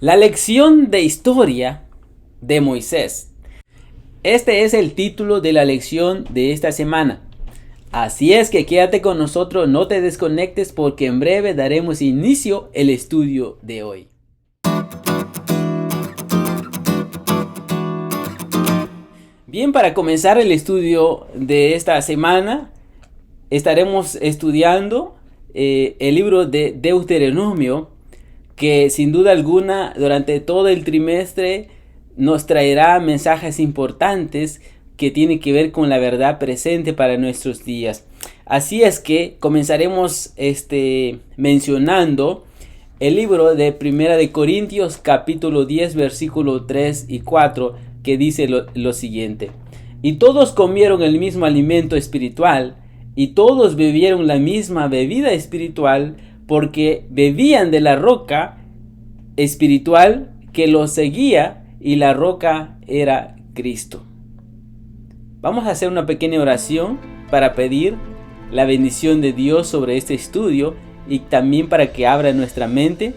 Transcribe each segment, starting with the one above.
La lección de historia de Moisés. Este es el título de la lección de esta semana. Así es que quédate con nosotros, no te desconectes porque en breve daremos inicio al estudio de hoy. Bien, para comenzar el estudio de esta semana, estaremos estudiando el libro de Deuteronomio, que sin duda alguna durante todo el trimestre nos traerá mensajes importantes que tienen que ver con la verdad presente para nuestros días. Así es que comenzaremos mencionando el libro de Primera de Corintios capítulo 10 versículo 3 y 4, que dice lo siguiente: y todos comieron el mismo alimento espiritual y todos bebieron la misma bebida espiritual, porque bebían de la roca espiritual que los seguía, y la roca era Cristo. Vamos a hacer una pequeña oración para pedir la bendición de Dios sobre este estudio y también para que abra nuestra mente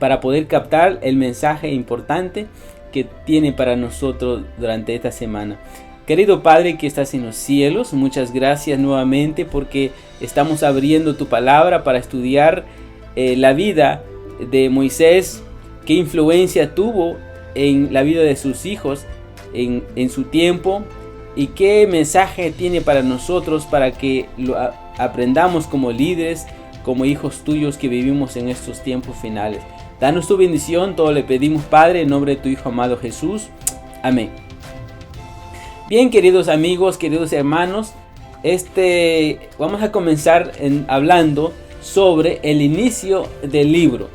para poder captar el mensaje importante que tiene para nosotros durante esta semana. Querido Padre que estás en los cielos, muchas gracias nuevamente porque estamos abriendo tu palabra para estudiar la vida de Moisés, qué influencia tuvo en la vida de sus hijos en su tiempo y qué mensaje tiene para nosotros para que lo aprendamos como líderes, como hijos tuyos que vivimos en estos tiempos finales. Danos tu bendición, todo le pedimos, Padre, en nombre de tu Hijo amado Jesús. Amén. Bien, queridos amigos, queridos hermanos, vamos a comenzar hablando sobre el inicio del libro.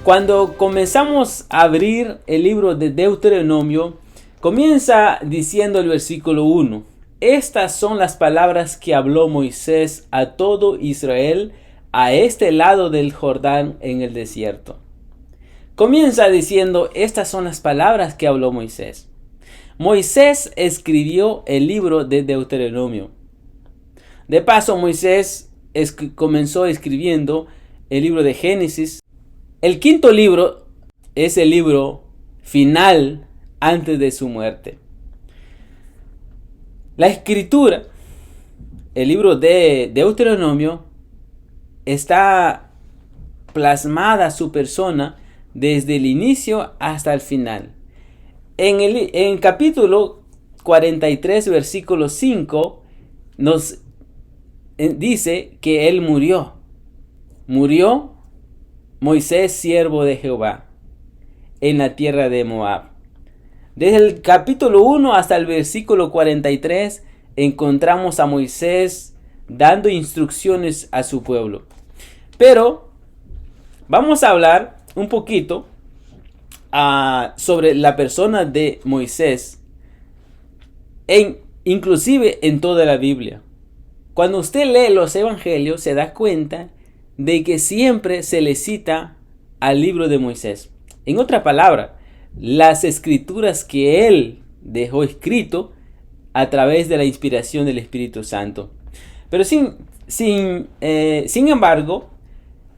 Cuando comenzamos a abrir el libro de Deuteronomio, comienza diciendo el versículo 1: estas son las palabras que habló Moisés a todo Israel a este lado del Jordán en el desierto. Comienza diciendo: estas son las palabras que habló Moisés. Moisés escribió el libro de Deuteronomio. De paso, Moisés comenzó escribiendo el libro de Génesis. El quinto libro es el libro final antes de su muerte. La escritura, el libro de Deuteronomio, está plasmada su persona desde el inicio hasta el final. En el capítulo 43, versículo 5, nos dice que él murió. Murió Moisés, siervo de Jehová, en la tierra de Moab. Desde el capítulo 1 hasta el versículo 43 encontramos a Moisés dando instrucciones a su pueblo. Pero vamos a hablar un poquito sobre la persona de Moisés, inclusive en toda la Biblia. Cuando usted lee los evangelios se da cuenta de que siempre se le cita al libro de Moisés. En otra palabra, las escrituras que él dejó escrito a través de la inspiración del Espíritu Santo. Pero sin embargo,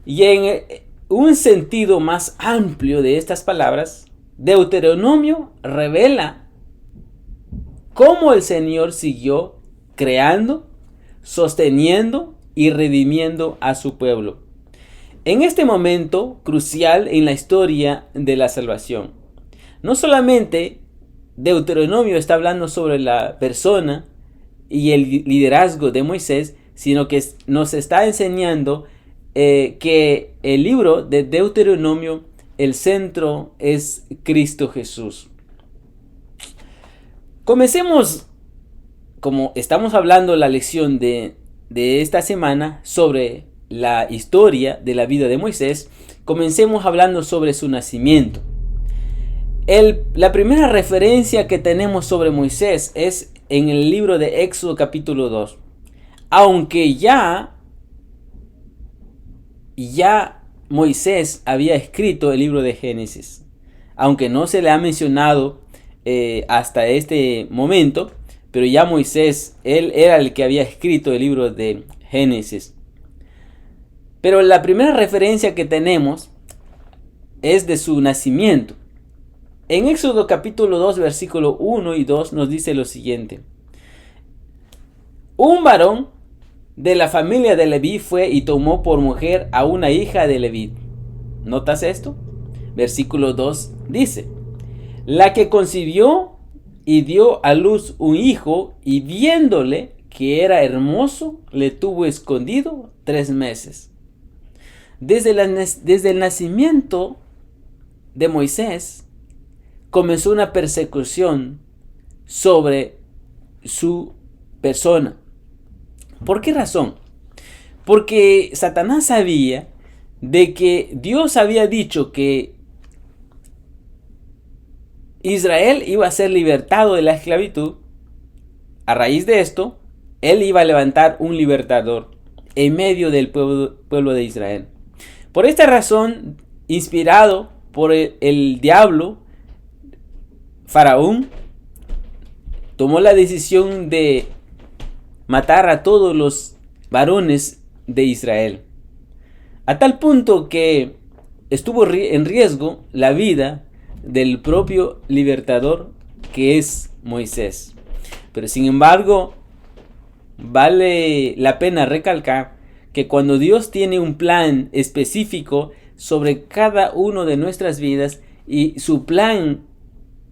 y en un sentido más amplio de estas palabras, Deuteronomio revela cómo el Señor siguió creando, sosteniendo y redimiendo a su pueblo en este momento crucial en la historia de la salvación. No solamente Deuteronomio está hablando sobre la persona y el liderazgo de Moisés, sino que nos está enseñando que el libro de Deuteronomio, el centro es Cristo Jesús. Comencemos, como estamos hablando la lección de esta semana sobre la historia de la vida de Moisés, comencemos hablando sobre su nacimiento. La primera referencia que tenemos sobre Moisés es en el libro de Éxodo capítulo 2. Aunque ya Moisés había escrito el libro de Génesis, aunque no se le ha mencionado hasta este momento, pero ya Moisés, él era el que había escrito el libro de Génesis. Pero la primera referencia que tenemos es de su nacimiento. En Éxodo capítulo 2, versículo 1 y 2 nos dice lo siguiente. Un varón de la familia de Leví fue y tomó por mujer a una hija de Leví. ¿Notas esto? Versículo 2 dice, la que concibió y dio a luz un hijo, y viéndole que era hermoso, le tuvo escondido 3 meses. Desde el nacimiento de Moisés comenzó una persecución sobre su persona. ¿Por qué razón? Porque Satanás sabía de que Dios había dicho que Israel iba a ser libertado de la esclavitud. A raíz de esto, él iba a levantar un libertador en medio del pueblo de Israel. Por esta razón, inspirado por el diablo, Faraón tomó la decisión de matar a todos los varones de Israel, a tal punto que estuvo en riesgo la vida del propio libertador, que es Moisés. Pero sin embargo, vale la pena recalcar que cuando Dios tiene un plan específico sobre cada uno de nuestras vidas, y su plan,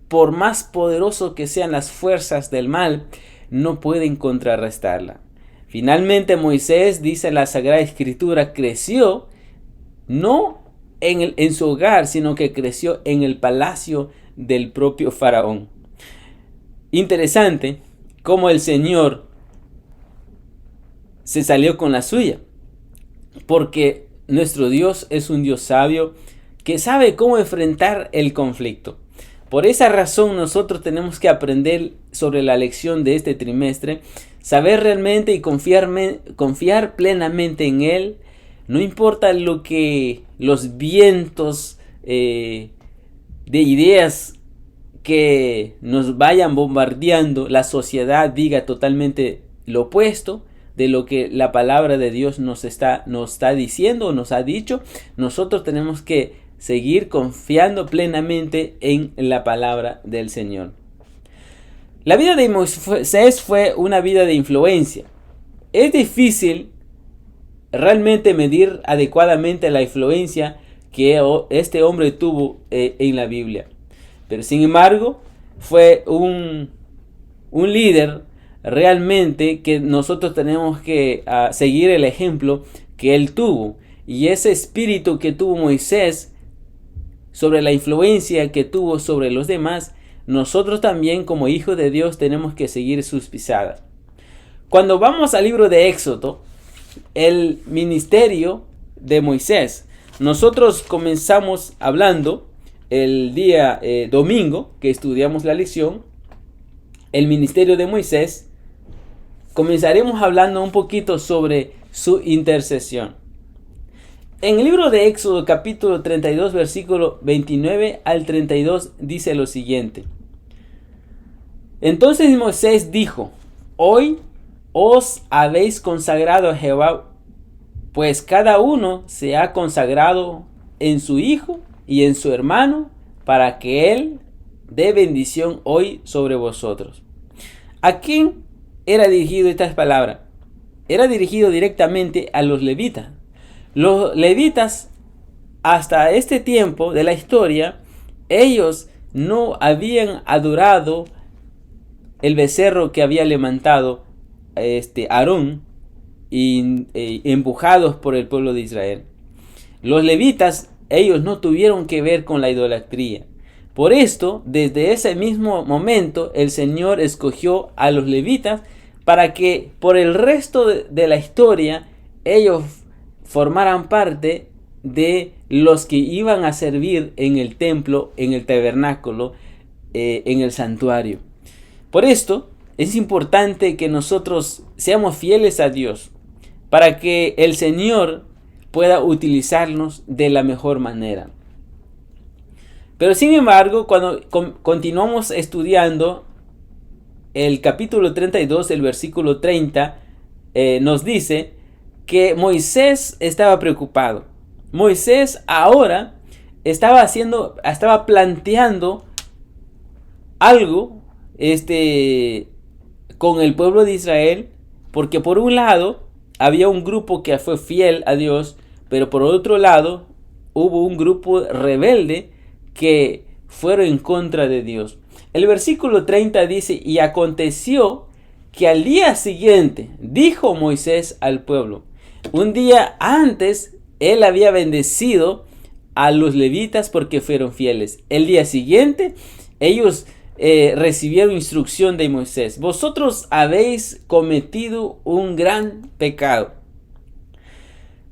por más poderoso que sean las fuerzas del mal, no pueden contrarrestarla. Finalmente Moisés, dice la Sagrada Escritura, creció no en su hogar, sino que creció en el palacio del propio Faraón. Interesante cómo el Señor se salió con la suya, porque nuestro Dios es un Dios sabio que sabe cómo enfrentar el conflicto. Por esa razón nosotros tenemos que aprender sobre la lección de este trimestre, saber realmente y confiar plenamente en Él. No importa lo que los vientos de ideas que nos vayan bombardeando, la sociedad diga totalmente lo opuesto de lo que la palabra de Dios nos está diciendo o nos ha dicho. Nosotros tenemos que seguir confiando plenamente en la palabra del Señor. La vida de Moisés fue una vida de influencia. Es difícil realmente medir adecuadamente la influencia que este hombre tuvo en la Biblia. Pero sin embargo, fue un líder realmente que nosotros tenemos que seguir el ejemplo que él tuvo. Y ese espíritu que tuvo Moisés, sobre la influencia que tuvo sobre los demás, nosotros también como hijos de Dios tenemos que seguir sus pisadas. Cuando vamos al libro de Éxodo, el ministerio de Moisés, nosotros comenzamos hablando el día domingo que estudiamos la lección, el ministerio de Moisés. Comenzaremos hablando un poquito sobre su intercesión. En el libro de Éxodo capítulo 32 versículo 29 al 32 dice lo siguiente. Entonces Moisés dijo, hoy os habéis consagrado a Jehová, pues cada uno se ha consagrado en su hijo y en su hermano, para que él dé bendición hoy sobre vosotros. ¿A quién era dirigido estas palabras? Era dirigido directamente a los levitas. Los levitas, hasta este tiempo de la historia, ellos no habían adorado el becerro que había levantado Aarón, empujados por el pueblo de Israel. Los levitas, ellos no tuvieron que ver con la idolatría. Por esto, desde ese mismo momento, el Señor escogió a los levitas para que por el resto de la historia ellos formaran parte de los que iban a servir en el templo, en el tabernáculo, en el santuario. Por esto es importante que nosotros seamos fieles a Dios para que el Señor pueda utilizarnos de la mejor manera. Pero sin embargo, cuando continuamos estudiando el capítulo 32, el versículo 30, nos dice que Moisés estaba preocupado. Moisés ahora estaba planteando algo con el pueblo de Israel, porque por un lado había un grupo que fue fiel a Dios, pero por otro lado hubo un grupo rebelde que fueron en contra de Dios. El versículo 30 dice: y aconteció que al día siguiente dijo Moisés al pueblo. Un día antes él había bendecido a los levitas porque fueron fieles. El día siguiente ellos recibieron instrucción de Moisés: vosotros habéis cometido un gran pecado,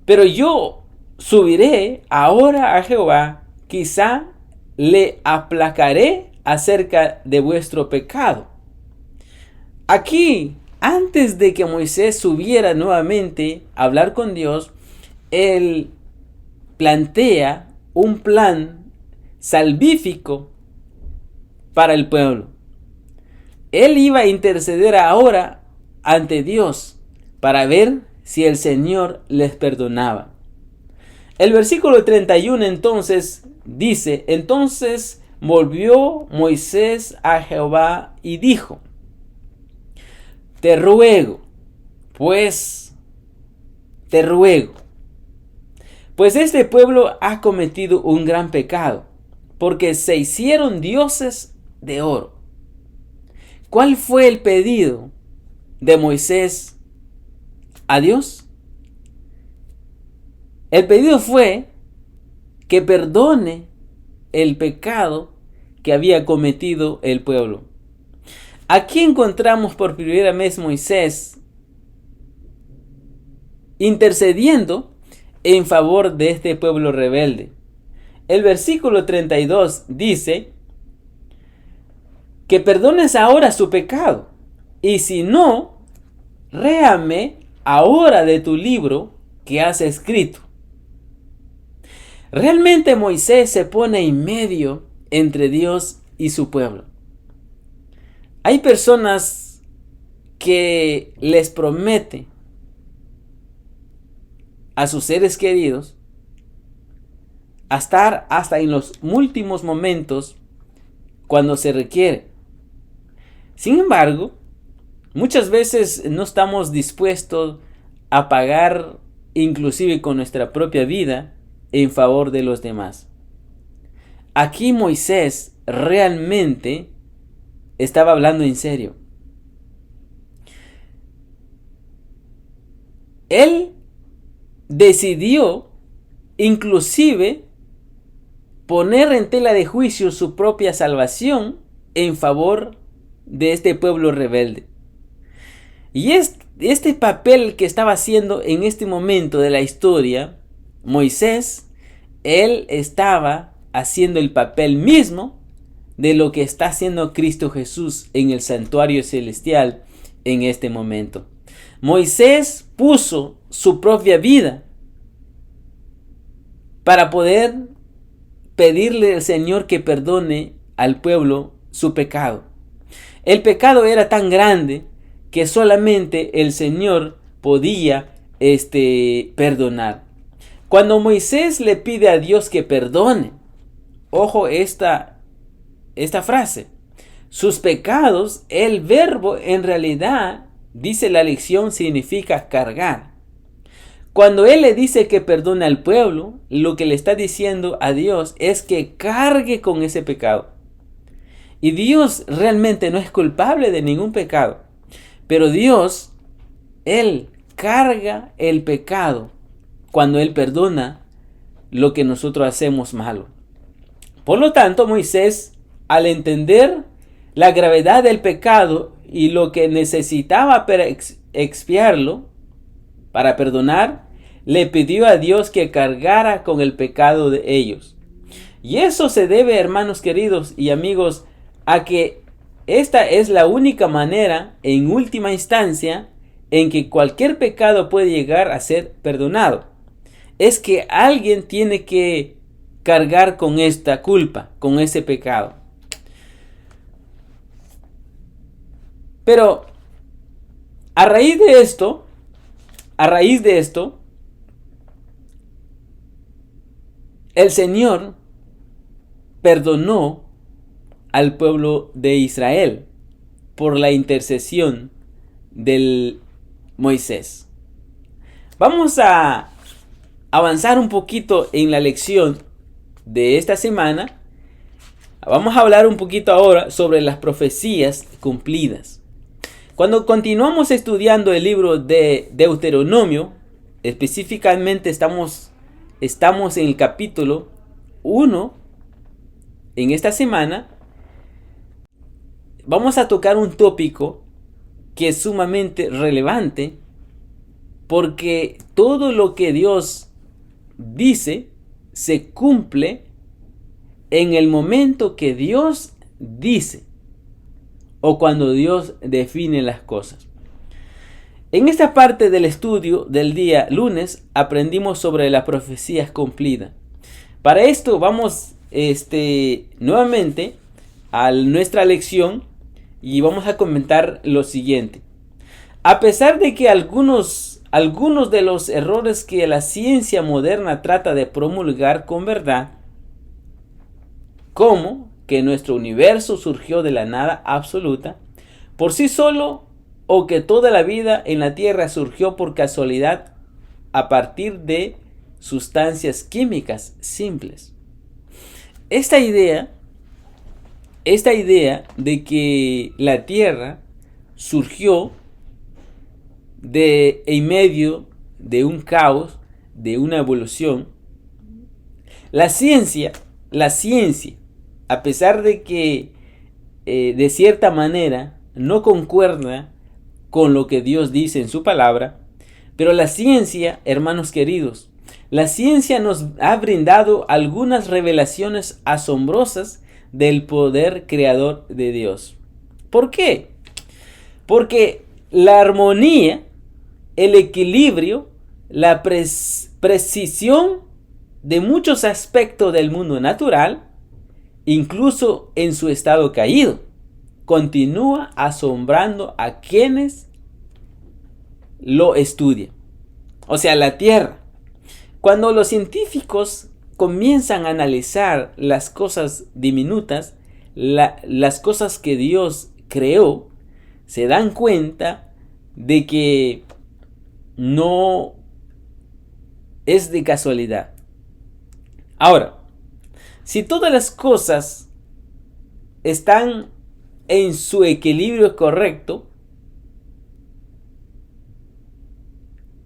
pero yo subiré ahora a Jehová, quizá le aplacaré acerca de vuestro pecado. Aquí, antes de que Moisés subiera nuevamente a hablar con Dios, él plantea un plan salvífico para el pueblo. Él iba a interceder ahora ante Dios para ver si el Señor les perdonaba. El versículo 31 entonces dice: entonces volvió Moisés a Jehová y dijo: te ruego, pues este pueblo ha cometido un gran pecado, porque se hicieron dioses de oro. ¿Cuál fue el pedido de Moisés a Dios? El pedido fue que perdone el pecado que había cometido el pueblo. Aquí encontramos por primera vez Moisés intercediendo en favor de este pueblo rebelde. El versículo 32 dice que perdones ahora su pecado, y si no, réame ahora de tu libro que has escrito. Realmente Moisés se pone en medio entre Dios y su pueblo. Hay personas que les promete a sus seres queridos estar hasta en los últimos momentos cuando se requiere. Sin embargo, muchas veces no estamos dispuestos a pagar, inclusive con nuestra propia vida, en favor de los demás. Aquí Moisés realmente estaba hablando en serio. Él decidió inclusive poner en tela de juicio su propia salvación en favor de este pueblo rebelde. Y este papel que estaba haciendo en este momento de la historia, Moisés, él estaba haciendo el papel mismo de lo que está haciendo Cristo Jesús en el santuario celestial en este momento. Moisés puso su propia vida para poder pedirle al Señor que perdone al pueblo su pecado. El pecado era tan grande que solamente el Señor podía perdonar. Cuando Moisés le pide a Dios que perdone, ojo esta frase, sus pecados, el verbo en realidad, dice la lección, significa cargar. Cuando él le dice que perdone al pueblo, lo que le está diciendo a Dios es que cargue con ese pecado. Y Dios realmente no es culpable de ningún pecado. Pero Dios, Él carga el pecado cuando Él perdona lo que nosotros hacemos malo. Por lo tanto, Moisés, al entender la gravedad del pecado y lo que necesitaba para expiarlo, para perdonar, le pidió a Dios que cargara con el pecado de ellos. Y eso se debe, hermanos queridos y amigos, a que esta es la única manera, en última instancia, en que cualquier pecado puede llegar a ser perdonado. Es que alguien tiene que cargar con esta culpa, con ese pecado. Pero a raíz de esto, el Señor perdonó al pueblo de Israel por la intercesión del Moisés. Vamos a avanzar un poquito en la lección de esta semana. Vamos a hablar un poquito ahora sobre las profecías cumplidas. Cuando continuamos estudiando el libro de Deuteronomio, específicamente estamos en el capítulo 1 en esta semana. Vamos a tocar un tópico que es sumamente relevante, porque todo lo que Dios dice se cumple en el momento que Dios dice o cuando Dios define las cosas. En esta parte del estudio del día lunes aprendimos sobre las profecías cumplidas. Para esto vamos nuevamente a nuestra lección y vamos a comentar lo siguiente. A pesar de que algunos de los errores que la ciencia moderna trata de promulgar con verdad, como que nuestro universo surgió de la nada absoluta, por sí solo, o que toda la vida en la Tierra surgió por casualidad a partir de sustancias químicas simples. Esta idea de que la Tierra surgió en medio de un caos, de una evolución, la ciencia, a pesar de que de cierta manera no concuerda con lo que Dios dice en su palabra, pero la ciencia, hermanos queridos, la ciencia nos ha brindado algunas revelaciones asombrosas del poder creador de Dios. ¿Por qué? Porque la armonía, el equilibrio, la precisión de muchos aspectos del mundo natural, incluso en su estado caído, continúa asombrando a quienes lo estudian. O sea, la Tierra. Cuando los científicos comienzan a analizar las cosas diminutas, las cosas que Dios creó, se dan cuenta de que no es de casualidad. Ahora, si todas las cosas están en su equilibrio correcto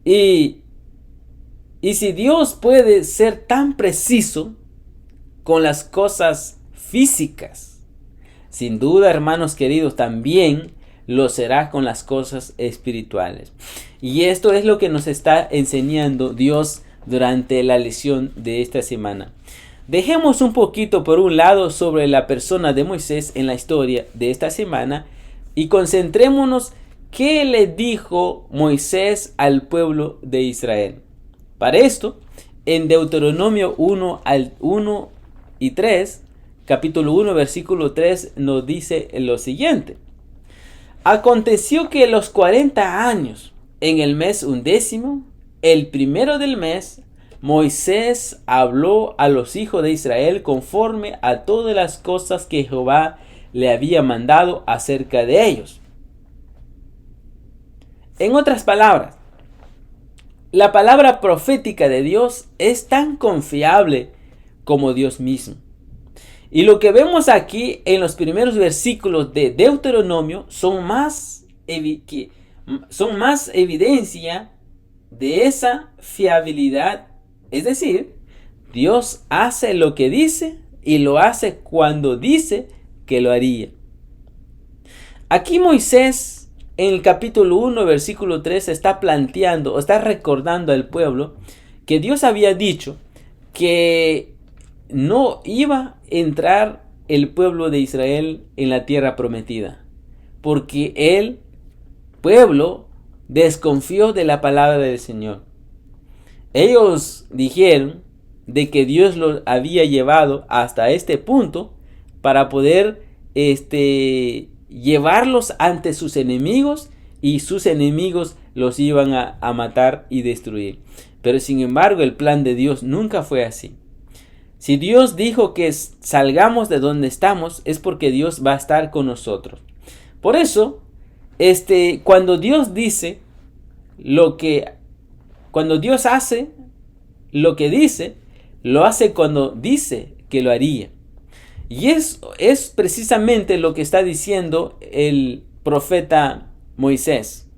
y si Dios puede ser tan preciso con las cosas físicas, sin duda, hermanos queridos, también lo será con las cosas espirituales. Y esto es lo que nos está enseñando Dios durante la lección de esta semana. Dejemos un poquito por un lado sobre la persona de Moisés en la historia de esta semana y concentrémonos qué le dijo Moisés al pueblo de Israel. Para esto, en Deuteronomio 1 y 3, capítulo 1, versículo 3, nos dice lo siguiente. Aconteció que los 40 años, en el mes 11, el primero del mes, Moisés habló a los hijos de Israel conforme a todas las cosas que Jehová le había mandado acerca de ellos. En otras palabras, la palabra profética de Dios es tan confiable como Dios mismo. Y lo que vemos aquí en los primeros versículos de Deuteronomio son más evidencia de esa fiabilidad. Es decir, Dios hace lo que dice y lo hace cuando dice que lo haría. Aquí Moisés, en el capítulo 1, versículo 3, está recordando al pueblo que Dios había dicho que no iba a entrar el pueblo de Israel en la tierra prometida, porque el pueblo desconfió de la palabra del Señor. Ellos dijeron de que Dios los había llevado hasta este punto para poder llevarlos ante sus enemigos, y sus enemigos los iban a matar y destruir. Pero sin embargo, el plan de Dios nunca fue así. Si Dios dijo que salgamos de donde estamos, es porque Dios va a estar con nosotros. Por eso, cuando Dios dice cuando Dios hace lo que dice, lo hace cuando dice que lo haría. Y es precisamente lo que está diciendo el profeta Moisés.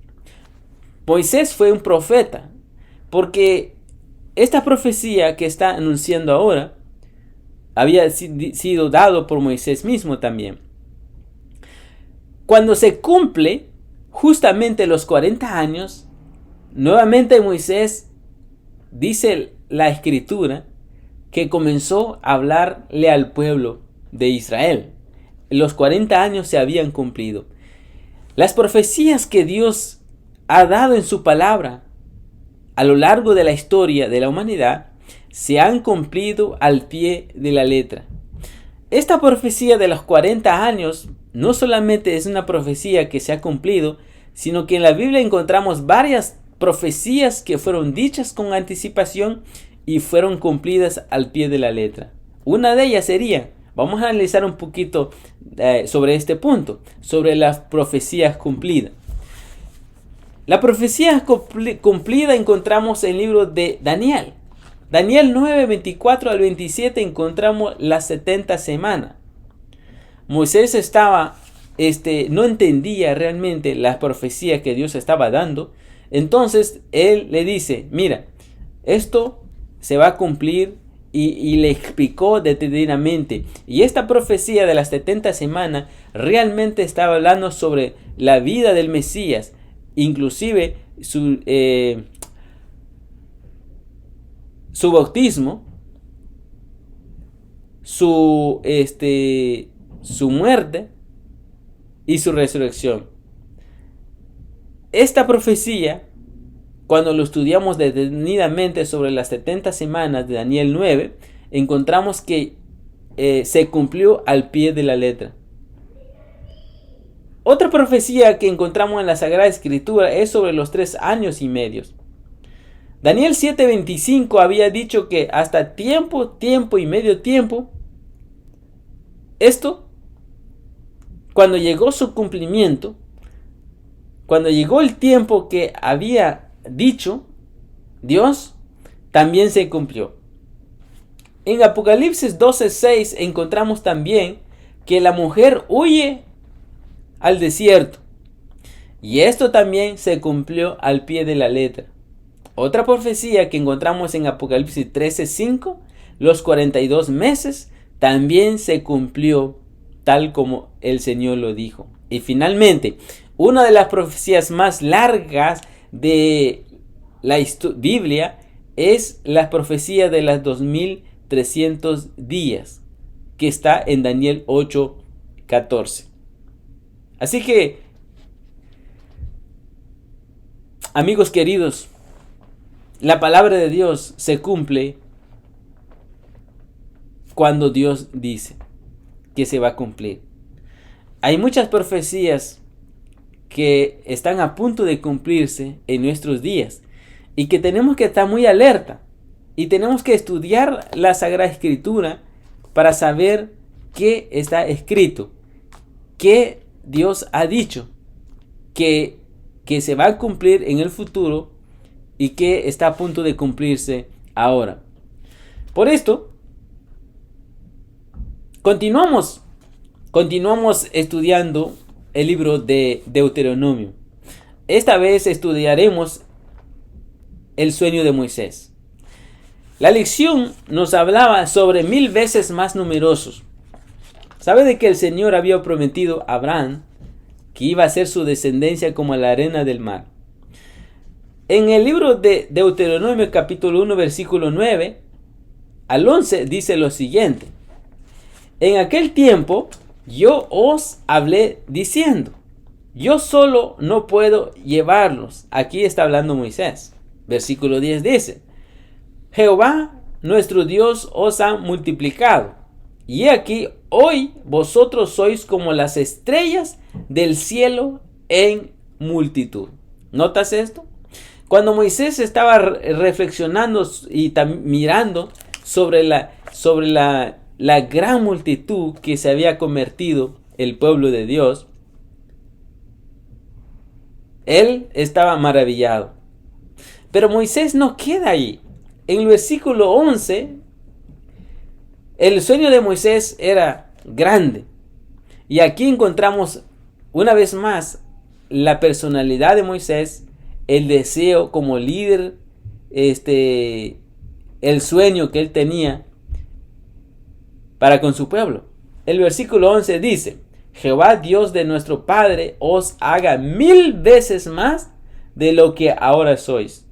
Moisés fue un profeta, porque esta profecía que está anunciando ahora había sido dado por Moisés mismo también. Cuando se cumple justamente los 40 años, nuevamente Moisés, dice la escritura, que comenzó a hablarle al pueblo de Israel. Los 40 años se habían cumplido. Las profecías que Dios ha dado en su palabra a lo largo de la historia de la humanidad se han cumplido al pie de la letra. Esta profecía de los 40 años no solamente es una profecía que se ha cumplido, sino que en la Biblia encontramos varias profecías que fueron dichas con anticipación y fueron cumplidas al pie de la letra. Una de ellas sería, vamos a analizar un poquito sobre este punto, sobre las profecías cumplidas. La profecía cumplida encontramos en el libro de Daniel. Daniel 9, 24 al 27 encontramos las 70 semanas. Moisés no entendía realmente las profecías que Dios estaba dando. Entonces él le dice, mira, esto se va a cumplir y le explicó detenidamente. Y esta profecía de las 70 semanas realmente estaba hablando sobre la vida del Mesías, inclusive su bautismo, su muerte y su resurrección. Esta profecía, cuando lo estudiamos detenidamente sobre las 70 semanas de Daniel 9, encontramos que se cumplió al pie de la letra. Otra profecía que encontramos en la Sagrada Escritura es sobre los 3 años y medio. Daniel 7:25 había dicho que hasta tiempo y medio tiempo, esto, cuando llegó su cumplimiento, cuando llegó el tiempo que había dicho Dios, también se cumplió. En Apocalipsis 12:6 encontramos también que la mujer huye al desierto. Y esto también se cumplió al pie de la letra. Otra profecía que encontramos en Apocalipsis 13:5, los 42 meses, también se cumplió tal como el Señor lo dijo. Y finalmente, una de las profecías más largas de la Biblia es la profecía de las 2300 días, que está en Daniel 8:14. Así que, amigos queridos, la palabra de Dios se cumple cuando Dios dice que se va a cumplir. Hay muchas profecías que están a punto de cumplirse en nuestros días y que tenemos que estar muy alerta y tenemos que estudiar la Sagrada Escritura para saber qué está escrito, qué Dios ha dicho que se va a cumplir en el futuro y que está a punto de cumplirse ahora. Por esto, continuamos estudiando el libro de Deuteronomio. Esta vez estudiaremos el sueño de Moisés. La lección nos hablaba sobre 1000 veces más numerosos. ¿Sabe de que el Señor había prometido a Abraham que iba a ser su descendencia como la arena del mar? En el libro de Deuteronomio capítulo 1 versículo 9 al 11 dice lo siguiente: en aquel tiempo yo os hablé diciendo, yo solo no puedo llevarlos. Aquí está hablando Moisés. Versículo 10 dice: Jehová nuestro Dios os ha multiplicado, y he aquí hoy vosotros sois como las estrellas del cielo en multitud. ¿Notas esto? Cuando Moisés estaba reflexionando y mirando la gran multitud que se había convertido el pueblo de Dios, él estaba maravillado. Pero Moisés no queda ahí. En el versículo 11, el sueño de Moisés era grande. Y aquí encontramos una vez más la personalidad de Moisés, el deseo como líder, el sueño que él tenía para con su pueblo. El versículo 11 dice: Jehová Dios de nuestro Padre os haga 1000 veces más de lo que ahora sois.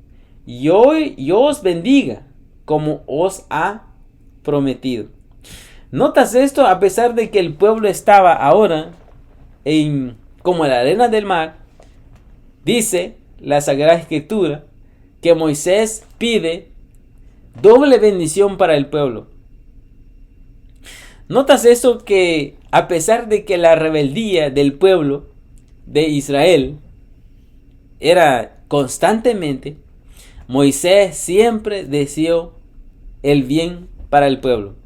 Y hoy yo os bendiga como os ha prometido. ¿Notas esto? A pesar de que el pueblo estaba ahora como la arena del mar, dice la Sagrada Escritura que Moisés pide doble bendición para el pueblo. ¿Notas eso? Que a pesar de que la rebeldía del pueblo de Israel era constantemente, Moisés siempre deseó el bien para el pueblo.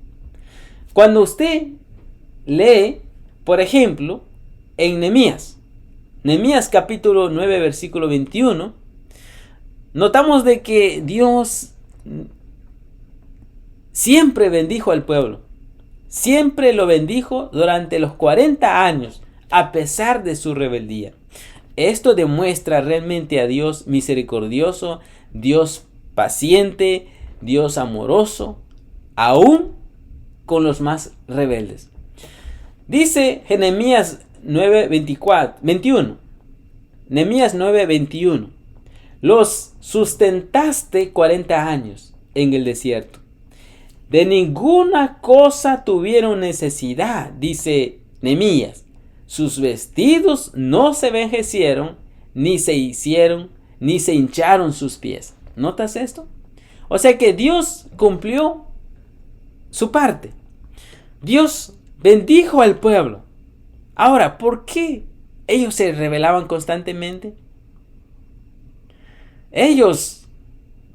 Cuando usted lee, por ejemplo, en Nehemías capítulo 9 versículo 21, notamos de que Dios siempre bendijo al pueblo. Siempre lo bendijo durante los 40 años, a pesar de su rebeldía. Esto demuestra realmente a Dios misericordioso, Dios paciente, Dios amoroso, aún con los más rebeldes. Dice Nehemías 9:21. Nehemías 9:21. Los sustentaste 40 años en el desierto. De ninguna cosa tuvieron necesidad, dice Nehemías. Sus vestidos no se envejecieron, ni se hincharon sus pies. ¿Notas esto? O sea que Dios cumplió su parte. Dios bendijo al pueblo. Ahora, ¿por qué ellos se rebelaban constantemente? Ellos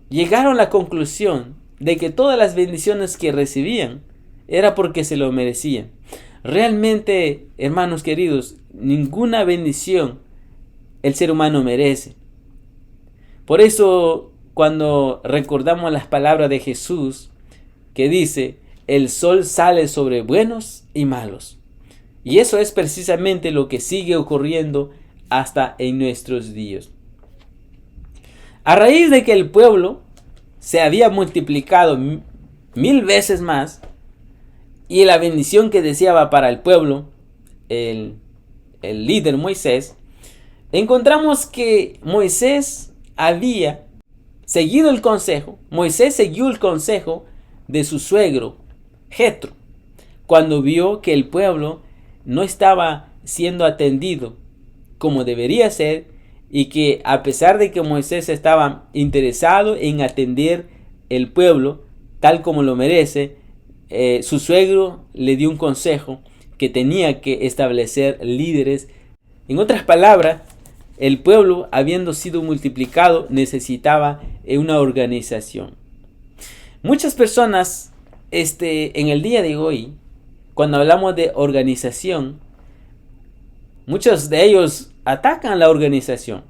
llegaron a la conclusión de que todas las bendiciones que recibían era porque se lo merecían. Realmente, hermanos queridos, ninguna bendición el ser humano merece. Por eso, cuando recordamos las palabras de Jesús, que dice: el sol sale sobre buenos y malos. Y eso es precisamente lo que sigue ocurriendo hasta en nuestros días. A raíz de que el pueblo se había multiplicado 1000 veces más, y la bendición que deseaba para el pueblo el líder Moisés, encontramos que Moisés había seguido el consejo. Moisés siguió el consejo de su suegro Jetro, cuando vio que el pueblo no estaba siendo atendido como debería ser, y que a pesar de que Moisés estaba interesado en atender el pueblo tal como lo merece, su suegro le dio un consejo que tenía que establecer líderes. En otras palabras, el pueblo, habiendo sido multiplicado, necesitaba una organización. Muchas personas en el día de hoy, cuando hablamos de organización, muchos de ellos atacan la organización.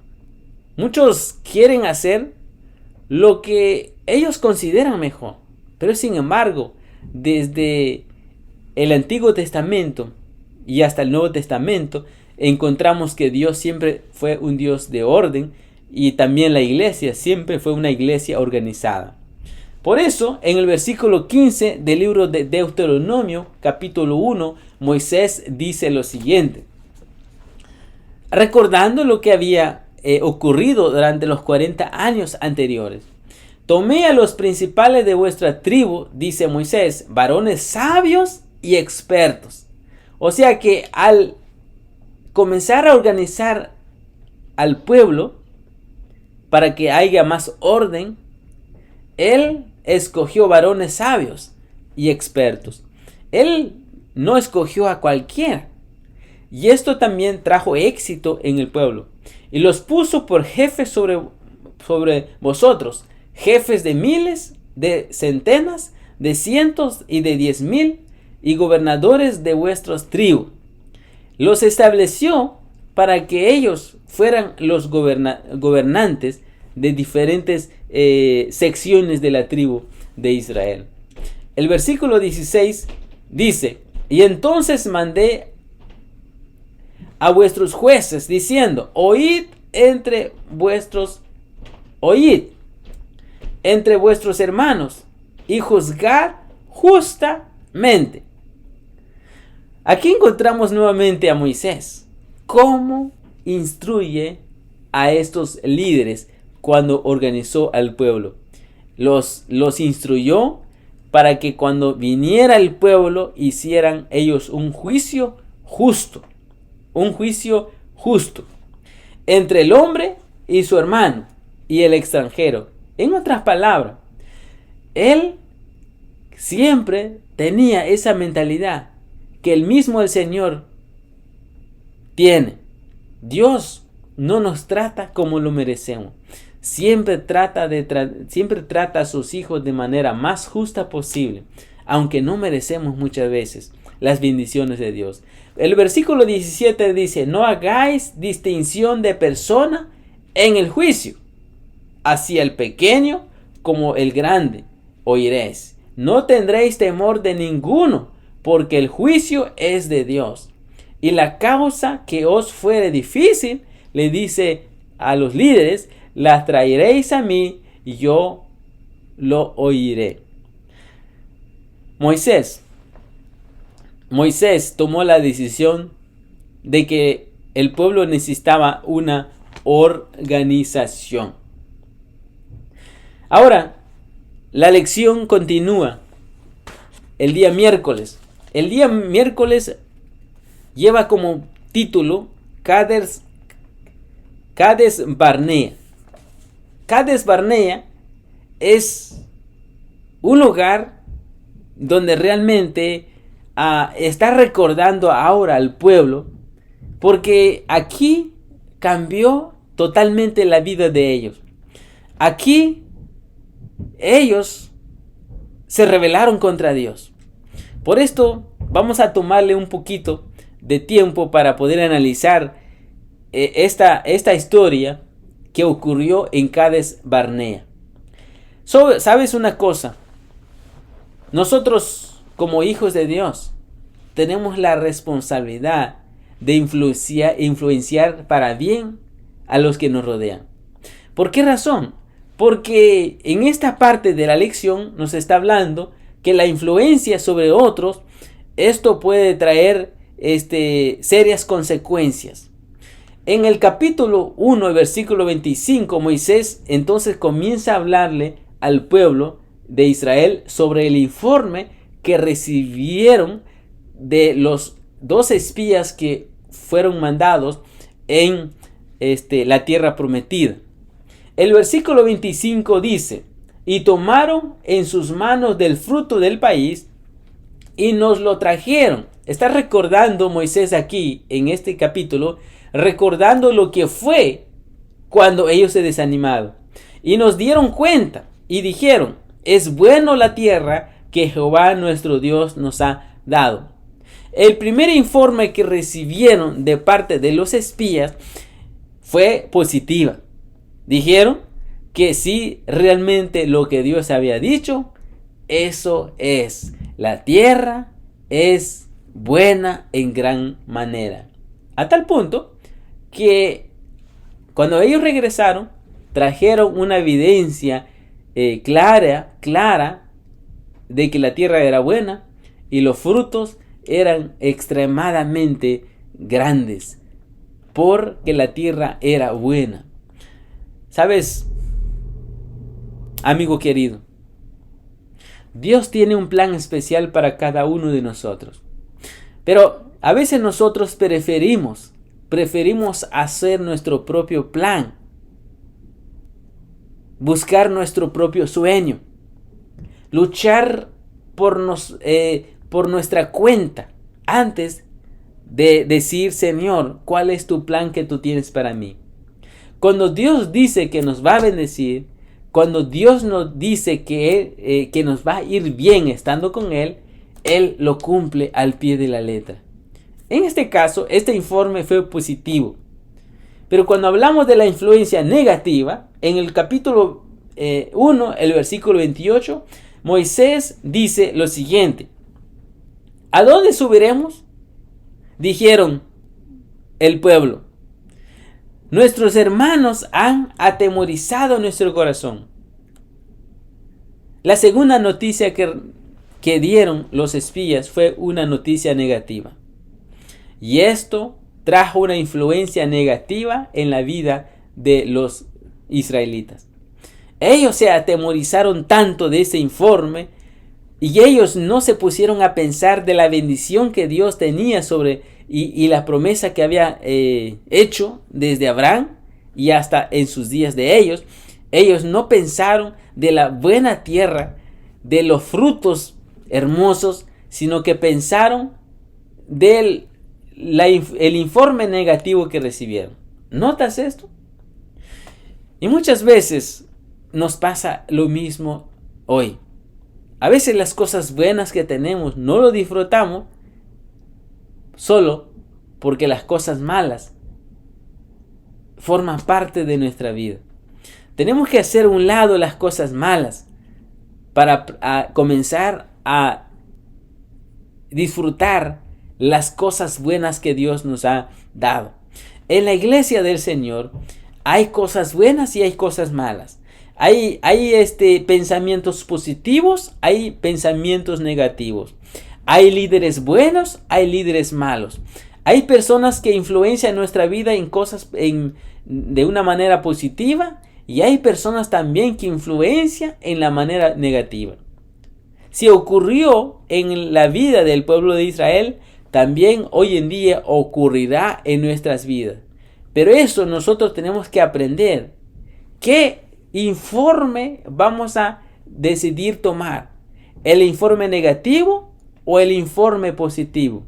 Muchos quieren hacer lo que ellos consideran mejor. Pero sin embargo, desde el Antiguo Testamento y hasta el Nuevo Testamento, encontramos que Dios siempre fue un Dios de orden, y también la iglesia siempre fue una iglesia organizada. Por eso, en el versículo 15 del libro de Deuteronomio, capítulo 1, Moisés dice lo siguiente: recordando lo que había ocurrido durante los 40 años anteriores. Tomé a los principales de vuestra tribu, dice Moisés, varones sabios y expertos. O sea que al comenzar a organizar al pueblo para que haya más orden, él escogió varones sabios y expertos. Él no escogió a cualquiera. Y esto también trajo éxito en el pueblo. Y los puso por jefes sobre vosotros, jefes de miles, de centenas, de cientos y de 10,000, y gobernadores de vuestras tribus. Los estableció para que ellos fueran los gobernantes de diferentes secciones de la tribu de Israel. El versículo 16 dice: y entonces mandé a vuestros jueces diciendo: oíd entre vuestros hermanos y juzgad justamente. Aquí encontramos nuevamente a Moisés. ¿Cómo instruye a estos líderes cuando organizó al pueblo? Los instruyó para que cuando viniera el pueblo hicieran ellos un juicio justo. Un juicio justo entre el hombre y su hermano y el extranjero. En otras palabras, él siempre tenía esa mentalidad que el mismo el Señor tiene. Dios no nos trata como lo merecemos. Siempre trata a sus hijos de manera más justa posible, aunque no merecemos muchas veces las bendiciones de Dios. El versículo 17 dice: no hagáis distinción de persona en el juicio, así el pequeño como el grande oiréis. No tendréis temor de ninguno, porque el juicio es de Dios. Y la causa que os fuere difícil, le dice a los líderes, la traeréis a mí y yo lo oiré. Moisés tomó la decisión de que el pueblo necesitaba una organización. Ahora, la lección continúa el día miércoles. El día miércoles lleva como título Cades Barnea. Cades Barnea es un lugar donde realmente está recordando ahora al pueblo, porque aquí cambió totalmente la vida de ellos. Aquí ellos se rebelaron contra Dios. Por esto vamos a tomarle un poquito de tiempo para poder analizar esta historia que ocurrió en Cades Barnea. ¿Sabes una cosa? Nosotros, como hijos de Dios, tenemos la responsabilidad de influenciar para bien a los que nos rodean. ¿Por qué razón? Porque en esta parte de la lección nos está hablando que la influencia sobre otros, esto puede traer serias consecuencias. En el capítulo 1, versículo 25, Moisés entonces comienza a hablarle al pueblo de Israel sobre el informe que recibieron de los 2 espías que fueron mandados en la tierra prometida. El versículo 25 dice: y tomaron en sus manos del fruto del país y nos lo trajeron. Está recordando Moisés aquí en este capítulo, recordando lo que fue cuando ellos se desanimaron. Y nos dieron cuenta y dijeron: es bueno la tierra que Jehová nuestro Dios nos ha dado. El primer informe que recibieron de parte de los espías fue positiva. Dijeron que sí, realmente lo que Dios había dicho, eso es. La tierra es buena en gran manera. A tal punto que cuando ellos regresaron, trajeron una evidencia clara de que la tierra era buena y los frutos eran extremadamente grandes, porque la tierra era buena. ¿Sabes, amigo querido? Dios tiene un plan especial para cada uno de nosotros. Pero a veces nosotros preferimos hacer nuestro propio plan, buscar nuestro propio sueño, luchar por nuestra cuenta, antes de decir: Señor, ¿cuál es tu plan que tú tienes para mí? Cuando Dios dice que nos va a bendecir, cuando Dios nos dice que nos va a ir bien estando con Él, Él lo cumple al pie de la letra. En este caso, este informe fue positivo. Pero cuando hablamos de la influencia negativa, en el capítulo 1, el versículo 28, Moisés dice lo siguiente: ¿a dónde subiremos? Dijeron el pueblo. Nuestros hermanos han atemorizado nuestro corazón. La segunda noticia que dieron los espías fue una noticia negativa. Y esto trajo una influencia negativa en la vida de los israelitas. Ellos se atemorizaron tanto de ese informe y ellos no se pusieron a pensar de la bendición que Dios tenía sobre y la promesa que había hecho desde Abraham y hasta en sus días de ellos. Ellos no pensaron de la buena tierra, de los frutos hermosos, sino que pensaron del el informe negativo que recibieron. ¿Notas esto? Y muchas veces nos pasa lo mismo hoy. A veces las cosas buenas que tenemos no lo disfrutamos solo porque las cosas malas forman parte de nuestra vida. Tenemos que hacer a un lado las cosas malas para comenzar a disfrutar las cosas buenas que Dios nos ha dado. En la iglesia del Señor hay cosas buenas y hay cosas malas. Hay pensamientos positivos, hay pensamientos negativos. Hay líderes buenos, hay líderes malos. Hay personas que influencian nuestra vida en cosas de una manera positiva y hay personas también que influencian en la manera negativa. Si ocurrió en la vida del pueblo de Israel, también hoy en día ocurrirá en nuestras vidas. Pero eso nosotros tenemos que aprender. ¿Qué informe vamos a decidir tomar? ¿El informe negativo o el informe positivo?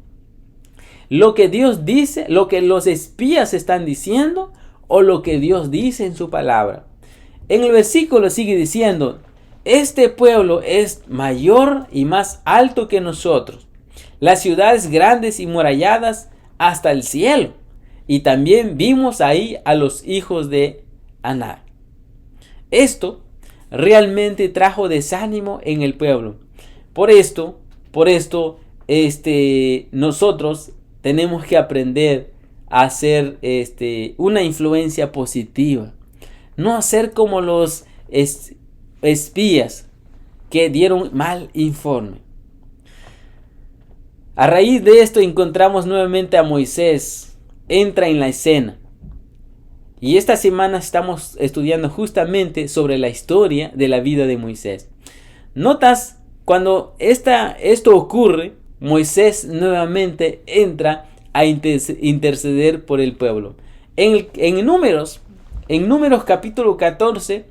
¿Lo que Dios dice, lo que los espías están diciendo o lo que Dios dice en su palabra? En el versículo sigue diciendo: este pueblo es mayor y más alto que nosotros, las ciudades grandes y muralladas hasta el cielo. Y también vimos ahí a los hijos de Aná. Esto realmente trajo desánimo en el pueblo. Por esto, nosotros tenemos que aprender a hacer una influencia positiva. No hacer como los espías que dieron mal informe. A raíz de esto encontramos nuevamente a Moisés. Entra en la escena. Y esta semana estamos estudiando justamente sobre la historia de la vida de Moisés. ¿Notas? Cuando esto ocurre, Moisés nuevamente entra a interceder por el pueblo. En Números capítulo 14,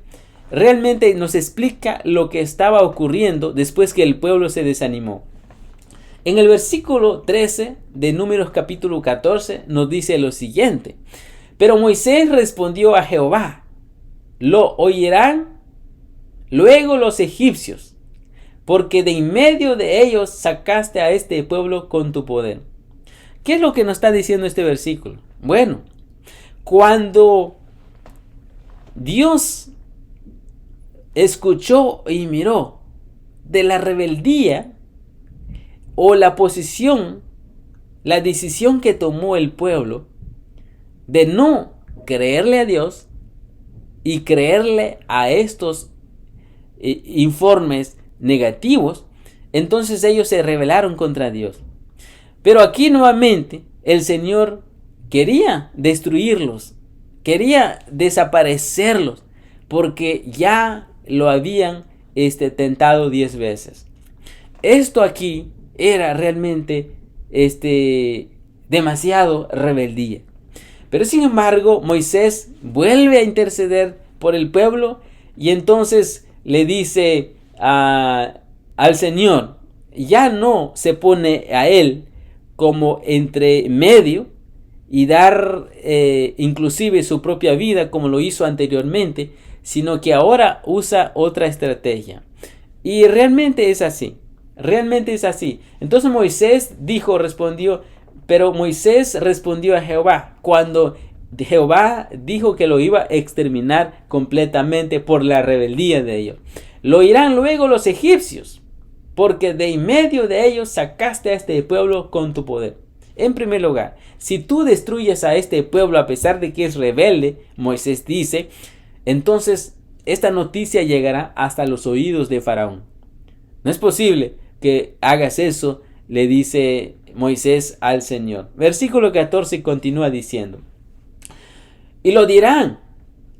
realmente nos explica lo que estaba ocurriendo después que el pueblo se desanimó. En el versículo 13 de Números capítulo 14 nos dice lo siguiente: pero Moisés respondió a Jehová: lo oirán luego los egipcios, porque de en medio de ellos sacaste a este pueblo con tu poder. ¿Qué es lo que nos está diciendo este versículo? Bueno, cuando Dios escuchó y miró de la rebeldía o la posición, la decisión que tomó el pueblo de no creerle a Dios y creerle a estos informes negativos, entonces ellos se rebelaron contra Dios. Pero aquí nuevamente el Señor quería destruirlos, quería desaparecerlos, porque ya lo habían tentado 10 veces. Esto aquí era realmente demasiado rebeldía. Pero sin embargo, Moisés vuelve a interceder por el pueblo y entonces le dice al Señor, ya no se pone a él como entre medio y dar inclusive su propia vida como lo hizo anteriormente, sino que ahora usa otra estrategia. Y realmente es así. Realmente es así. Entonces pero Moisés respondió a Jehová cuando Jehová dijo que lo iba a exterminar completamente por la rebeldía de ellos. Lo oirán luego los egipcios, porque de en medio de ellos sacaste a este pueblo con tu poder. En primer lugar, si tú destruyes a este pueblo a pesar de que es rebelde, Moisés dice, entonces esta noticia llegará hasta los oídos de Faraón. No es posible que hagas eso, le dice Moisés al Señor. Versículo 14 continúa diciendo, y lo dirán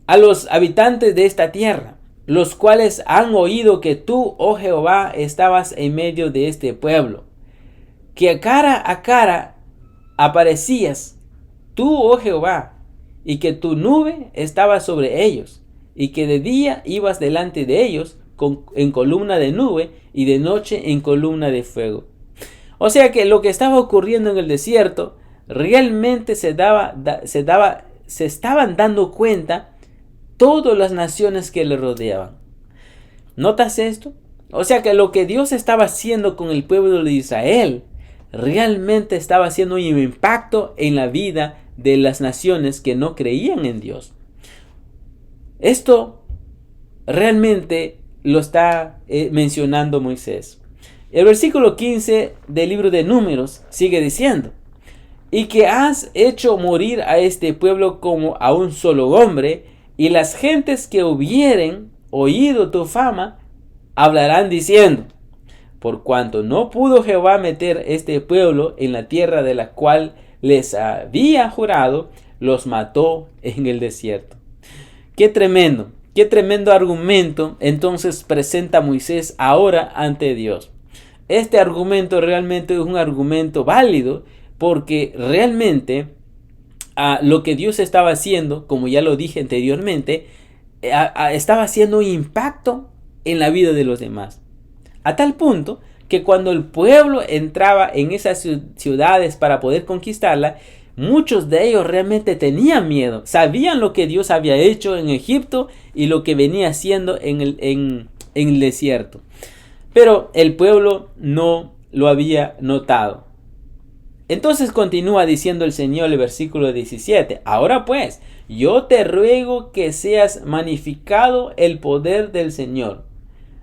a los habitantes de esta tierra, los cuales han oído que tú, oh Jehová, estabas en medio de este pueblo, que cara a cara aparecías tú, oh Jehová, y que tu nube estaba sobre ellos, y que de día ibas delante de ellos en columna de nube y de noche en columna de fuego. O sea que lo que estaba ocurriendo en el desierto realmente se estaban dando cuenta todas las naciones que le rodeaban. ¿Notas esto? O sea que lo que Dios estaba haciendo con el pueblo de Israel realmente estaba haciendo un impacto en la vida de las naciones que no creían en Dios. Esto realmente lo está mencionando Moisés. El versículo 15 del libro de Números sigue diciendo, y que has hecho morir a este pueblo como a un solo hombre, y las gentes que hubieren oído tu fama hablarán diciendo, por cuanto no pudo Jehová meter este pueblo en la tierra de la cual les había jurado, los mató en el desierto. Qué tremendo argumento entonces presenta Moisés ahora ante Dios. Este argumento realmente es un argumento válido porque realmente lo que Dios estaba haciendo, como ya lo dije anteriormente, estaba haciendo un impacto en la vida de los demás. A tal punto que cuando el pueblo entraba en esas ciudades para poder conquistarla, muchos de ellos realmente tenían miedo. Sabían lo que Dios había hecho en Egipto y lo que venía haciendo en el desierto. Pero el pueblo no lo había notado. Entonces continúa diciendo el Señor el versículo 17. Ahora pues, yo te ruego que seas magnificado el poder del Señor.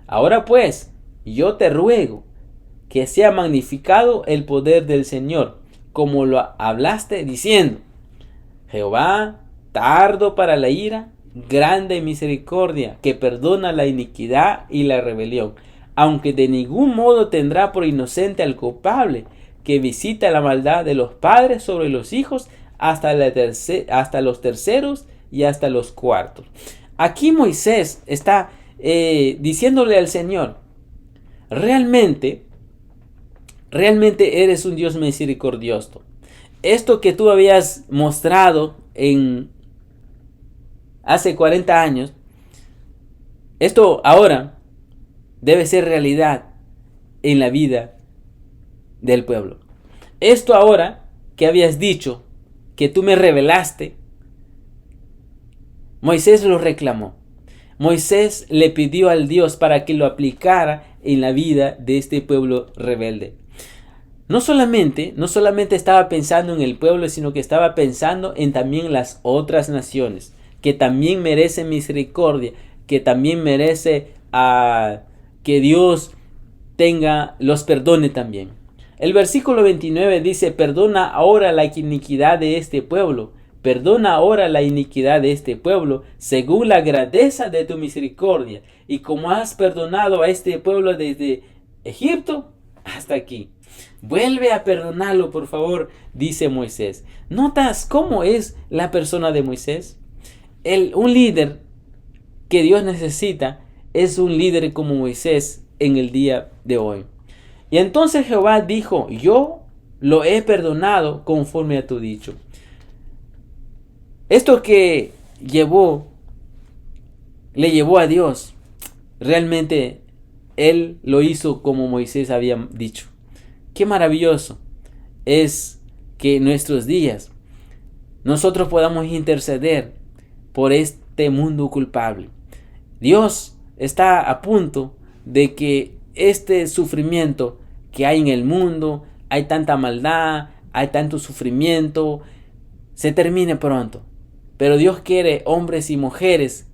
Ahora pues, yo te ruego que sea magnificado el poder del Señor, como lo hablaste diciendo, Jehová, tardo para la ira, grande en misericordia, que perdona la iniquidad y la rebelión, aunque de ningún modo tendrá por inocente al culpable, que visita la maldad de los padres sobre los hijos hasta los terceros y hasta los cuartos. Aquí Moisés está diciéndole al Señor, realmente eres un Dios misericordioso. Esto que tú habías mostrado hace 40 años, esto ahora debe ser realidad en la vida del pueblo. Esto ahora que habías dicho, que tú me revelaste, Moisés lo reclamó. Moisés le pidió al Dios para que lo aplicara en la vida de este pueblo rebelde. No solamente estaba pensando en el pueblo, sino que estaba pensando en también las otras naciones, que también merecen misericordia, que también merece que Dios los perdone también. El versículo 29 dice, perdona ahora la iniquidad de este pueblo, perdona ahora la iniquidad de este pueblo, según la grandeza de tu misericordia, y como has perdonado a este pueblo desde Egipto hasta aquí. Vuelve a perdonarlo, por favor, dice Moisés. ¿Notas cómo es la persona de Moisés? Un líder que Dios necesita es un líder como Moisés en el día de hoy. Y entonces Jehová dijo, yo lo he perdonado conforme a tu dicho. Esto que le llevó a Dios, realmente él lo hizo como Moisés había dicho. Qué maravilloso es que en nuestros días nosotros podamos interceder por este mundo culpable. Dios está a punto de que este sufrimiento que hay en el mundo, hay tanta maldad, hay tanto sufrimiento, se termine pronto. Pero Dios quiere hombres y mujeres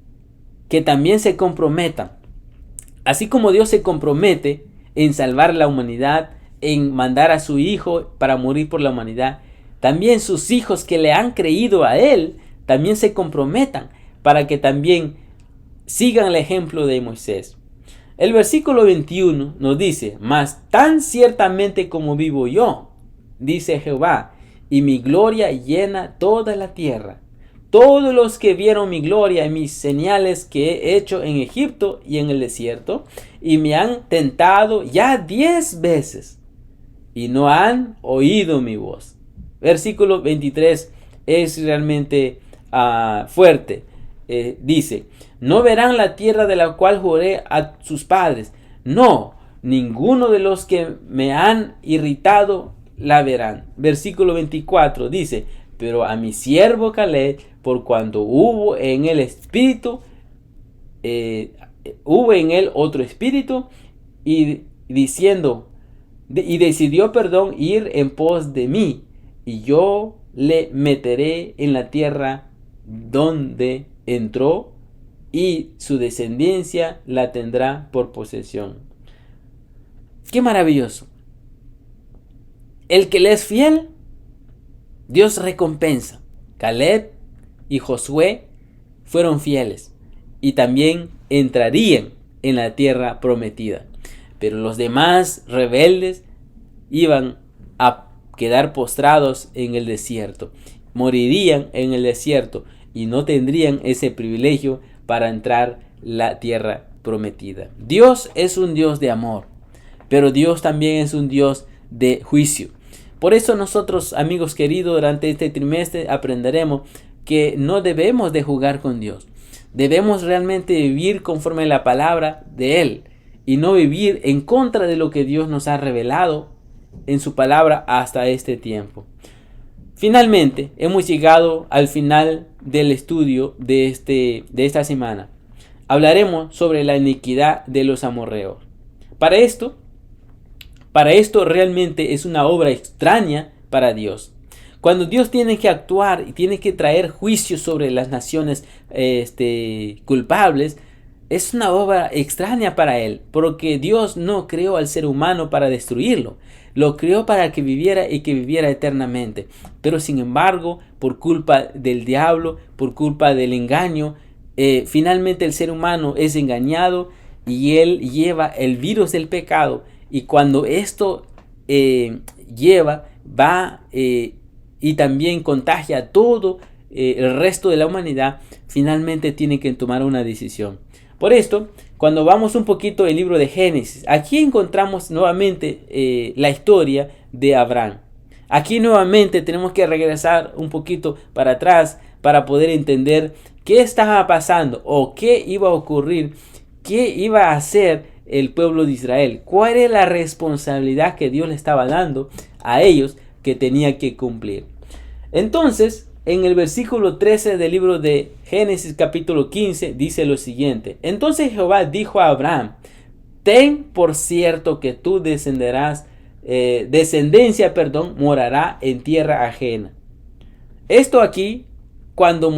que también se comprometan. Así como Dios se compromete en salvar la humanidad, en mandar a su Hijo para morir por la humanidad, también sus hijos que le han creído a Él, también se comprometan para que también sigan el ejemplo de Moisés. El versículo 21 nos dice: mas tan ciertamente como vivo yo, dice Jehová, y mi gloria llena toda la tierra. Todos los que vieron mi gloria y mis señales que he hecho en Egipto y en el desierto, y me han tentado ya 10 veces, y no han oído mi voz. Versículo 23 es realmente fuerte. Dice: no verán la tierra de la cual juré a sus padres. No, ninguno de los que me han irritado la verán. Versículo 24 dice: pero a mi siervo Caleb, por cuanto hubo en el espíritu, hubo en él otro espíritu, y decidió, ir en pos de mí, y yo le meteré en la tierra donde entró, y su descendencia la tendrá por posesión. ¡Qué maravilloso! El que le es fiel, Dios recompensa. Caleb y Josué fueron fieles y también entrarían en la tierra prometida. Pero los demás rebeldes iban a quedar postrados en el desierto. Morirían en el desierto y no tendrían ese privilegio para entrar la tierra prometida. Dios es un Dios de amor, pero Dios también es un Dios de juicio. Por eso nosotros, amigos queridos, durante este trimestre aprenderemos que no debemos de jugar con Dios. Debemos realmente vivir conforme a la palabra de Él y no vivir en contra de lo que Dios nos ha revelado en su palabra hasta este tiempo. Finalmente, hemos llegado al final del estudio de esta semana. Hablaremos sobre la iniquidad de los amorreos. Para esto realmente es una obra extraña para Dios. Cuando Dios tiene que actuar y tiene que traer juicio sobre las naciones culpables, es una obra extraña para Él, porque Dios no creó al ser humano para destruirlo. Lo creó para que viviera y que viviera eternamente. Pero sin embargo, por culpa del diablo, por culpa del engaño, finalmente el ser humano es engañado y él lleva el virus del pecado. Y cuando esto y también contagia a todo el resto de la humanidad, finalmente tiene que tomar una decisión. Por esto, cuando vamos un poquito al libro de Génesis, aquí encontramos nuevamente la historia de Abraham. Aquí nuevamente tenemos que regresar un poquito para atrás para poder entender qué estaba pasando o qué iba a ocurrir, qué iba a hacer el pueblo de Israel, cuál era la responsabilidad que Dios le estaba dando a ellos que tenía que cumplir. Entonces, en el versículo 13 del libro de Génesis capítulo 15 dice lo siguiente: entonces Jehová dijo a Abraham: ten por cierto que tu descendencia morará en tierra ajena. Esto aquí, cuando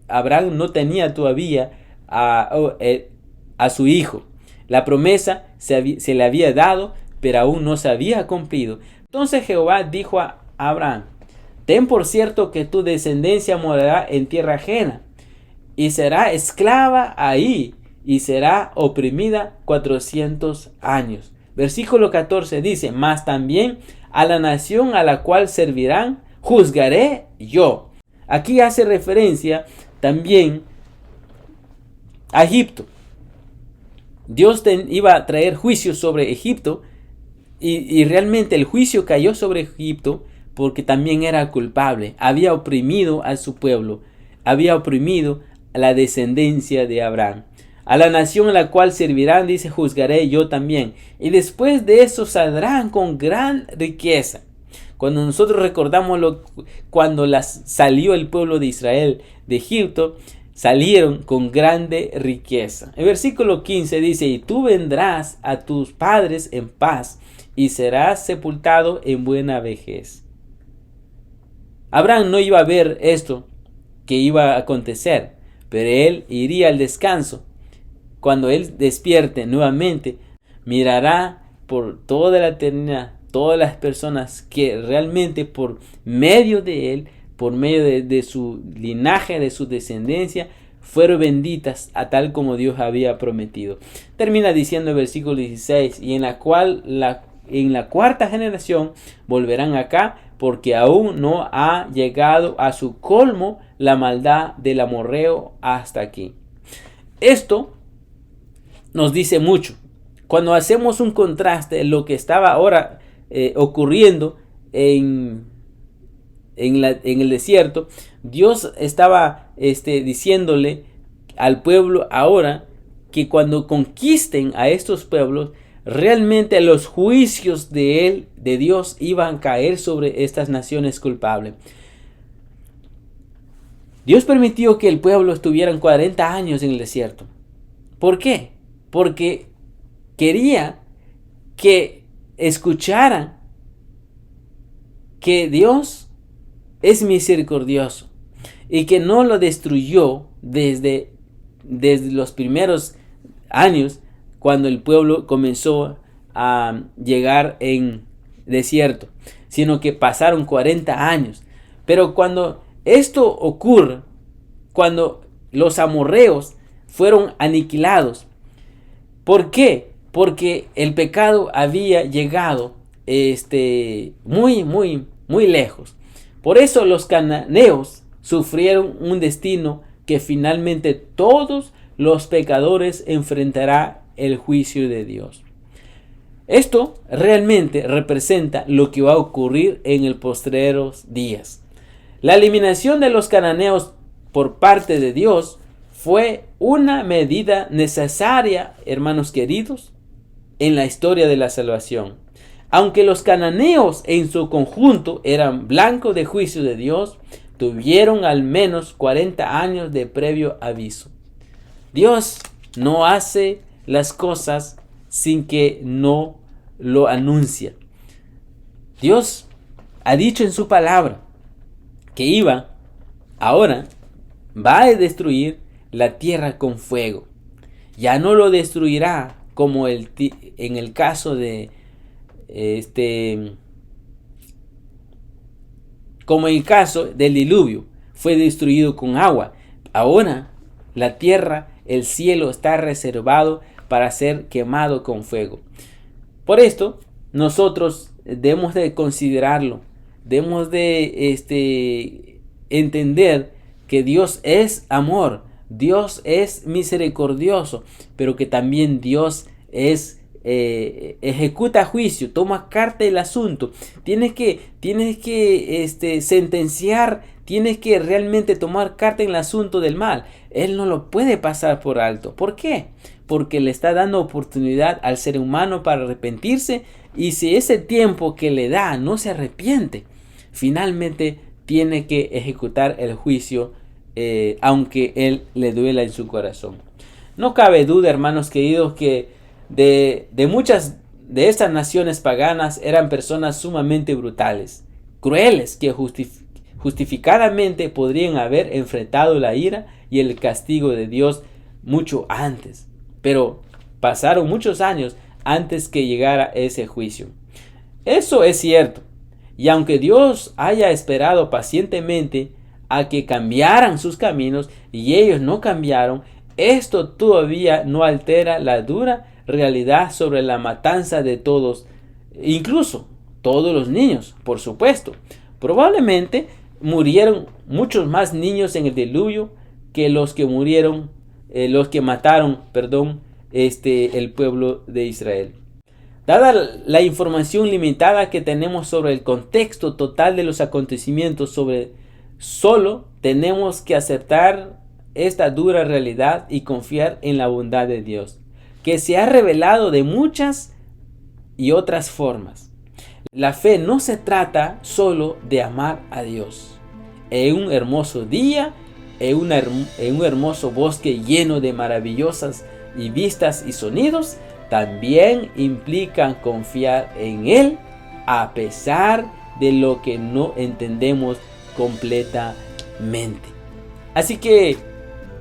Abraham no tenía todavía a su hijo. La promesa se le había dado, pero aún no se había cumplido. Entonces Jehová dijo a Abraham: ten por cierto que tu descendencia morará en tierra ajena, y será esclava ahí, y será oprimida 400 años. Versículo 14 dice: mas también a la nación a la cual servirán, juzgaré yo. Aquí hace referencia también a Egipto. Dios iba a traer juicio sobre Egipto, y realmente el juicio cayó sobre Egipto porque también era culpable. Había oprimido a su pueblo, había oprimido a la descendencia de Abraham. A la nación a la cual servirán, dice, juzgaré yo también. Y después de eso saldrán con gran riqueza. Cuando nosotros recordamos cuando salió el pueblo de Israel de Egipto, salieron con grande riqueza. El versículo 15 dice: y tú vendrás a tus padres en paz y serás sepultado en buena vejez. Abraham no iba a ver esto que iba a acontecer, pero él iría al descanso. Cuando él despierte nuevamente, mirará por toda la eternidad todas las personas que realmente por medio de él, por medio de su linaje, de su descendencia, fueron benditas a tal como Dios había prometido. Termina diciendo el versículo 16: y en la cuarta generación volverán acá, porque aún no ha llegado a su colmo la maldad del amorreo hasta aquí. Esto nos dice mucho. Cuando hacemos un contraste en lo que estaba ahora ocurriendo en el desierto, Dios estaba diciéndole al pueblo ahora que cuando conquisten a estos pueblos, realmente los juicios de Dios, iban a caer sobre estas naciones culpables. Dios permitió que el pueblo estuviera 40 años en el desierto. ¿Por qué? Porque quería que escucharan que Dios es misericordioso y que no lo destruyó desde los primeros años, cuando el pueblo comenzó a llegar en desierto, sino que pasaron 40 años. Pero cuando esto ocurre, cuando los amorreos fueron aniquilados, ¿por qué? Porque el pecado había llegado muy lejos. Por eso los cananeos sufrieron un destino que finalmente todos los pecadores enfrentarán el juicio de Dios. Esto realmente representa lo que va a ocurrir en el postreros días. La eliminación de los cananeos por parte de Dios fue una medida necesaria, hermanos queridos, en la historia de la salvación. Aunque los cananeos en su conjunto eran blanco de juicio de Dios, tuvieron al menos 40 años de previo aviso. Dios no hace las cosas sin que no lo anuncia. Dios ha dicho en su palabra que ahora va a destruir la tierra con fuego. Ya no lo destruirá como en el caso de como en el caso del diluvio, fue destruido con agua. Ahora la tierra, el cielo está reservado para ser quemado con fuego. Por esto nosotros debemos de considerarlo, debemos de entender que Dios es amor, Dios es misericordioso, pero que también Dios ejecuta juicio, toma carta del asunto. Tienes que sentenciar, tienes que realmente tomar carta en el asunto del mal. Él no lo puede pasar por alto. ¿Por qué? Porque le está dando oportunidad al ser humano para arrepentirse, y si ese tiempo que le da no se arrepiente, finalmente tiene que ejecutar el juicio, aunque él le duela en su corazón. No cabe duda, hermanos queridos, que de muchas de estas naciones paganas eran personas sumamente brutales, crueles, que justificadamente podrían haber enfrentado la ira y el castigo de Dios mucho antes. Pero pasaron muchos años antes que llegara ese juicio. Eso es cierto. Y aunque Dios haya esperado pacientemente a que cambiaran sus caminos y ellos no cambiaron, esto todavía no altera la dura realidad sobre la matanza de todos, incluso todos los niños, por supuesto. Probablemente murieron muchos más niños en el diluvio que los que mataron, el pueblo de Israel. Dada la información limitada que tenemos sobre el contexto total de los acontecimientos, solo tenemos que aceptar esta dura realidad y confiar en la bondad de Dios, que se ha revelado de muchas y otras formas. La fe no se trata solo de amar a Dios. En un hermoso día, en un hermoso bosque lleno de maravillosas y vistas y sonidos, también implican confiar en Él a pesar de lo que no entendemos completamente. Así que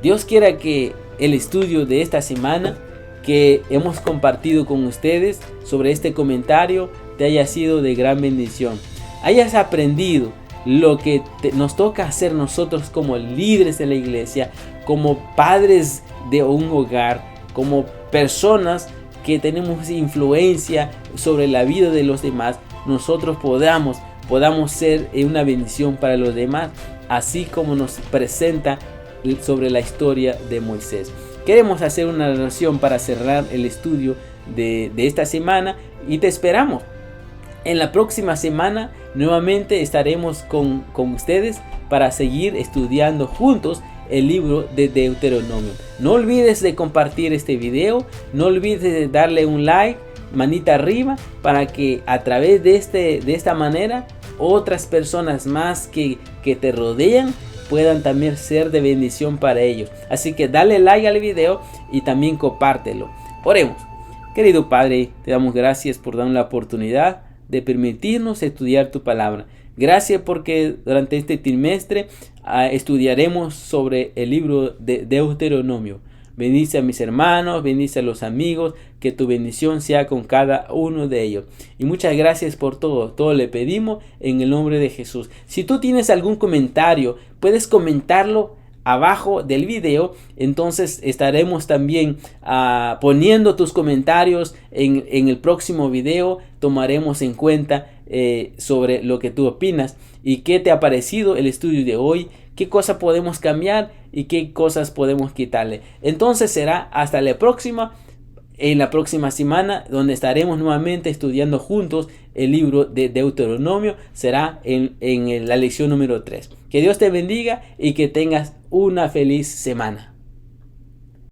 Dios quiera que el estudio de esta semana que hemos compartido con ustedes sobre este comentario te haya sido de gran bendición. Hayas aprendido lo que nos toca hacer nosotros como líderes de la iglesia, como padres de un hogar, como personas que tenemos influencia sobre la vida de los demás. Nosotros podamos ser una bendición para los demás, así como nos presenta sobre la historia de Moisés. Queremos hacer una oración para cerrar el estudio de esta semana y te esperamos. En la próxima semana nuevamente estaremos con ustedes para seguir estudiando juntos el libro de Deuteronomio. No olvides de compartir este video, no olvides de darle un like, manita arriba, para que a través de esta manera otras personas más que te rodean puedan también ser de bendición para ellos. Así que dale like al video y también compártelo. Oremos. Querido Padre, te damos gracias por darnos la oportunidad de permitirnos estudiar tu palabra. Gracias porque durante este trimestre estudiaremos sobre el libro de Deuteronomio. Bendice a mis hermanos, bendice a los amigos, que tu bendición sea con cada uno de ellos. Y muchas gracias por todo le pedimos en el nombre de Jesús. Si tú tienes algún comentario, puedes comentarlo abajo del video. Entonces estaremos también poniendo tus comentarios en el próximo video. Tomaremos en cuenta sobre lo que tú opinas y qué te ha parecido el estudio de hoy, qué cosas podemos cambiar y qué cosas podemos quitarle. Entonces será hasta la próxima, en la próxima semana, donde estaremos nuevamente estudiando juntos el libro de Deuteronomio. Será en la lección número 3. Que Dios te bendiga y que tengas una feliz semana.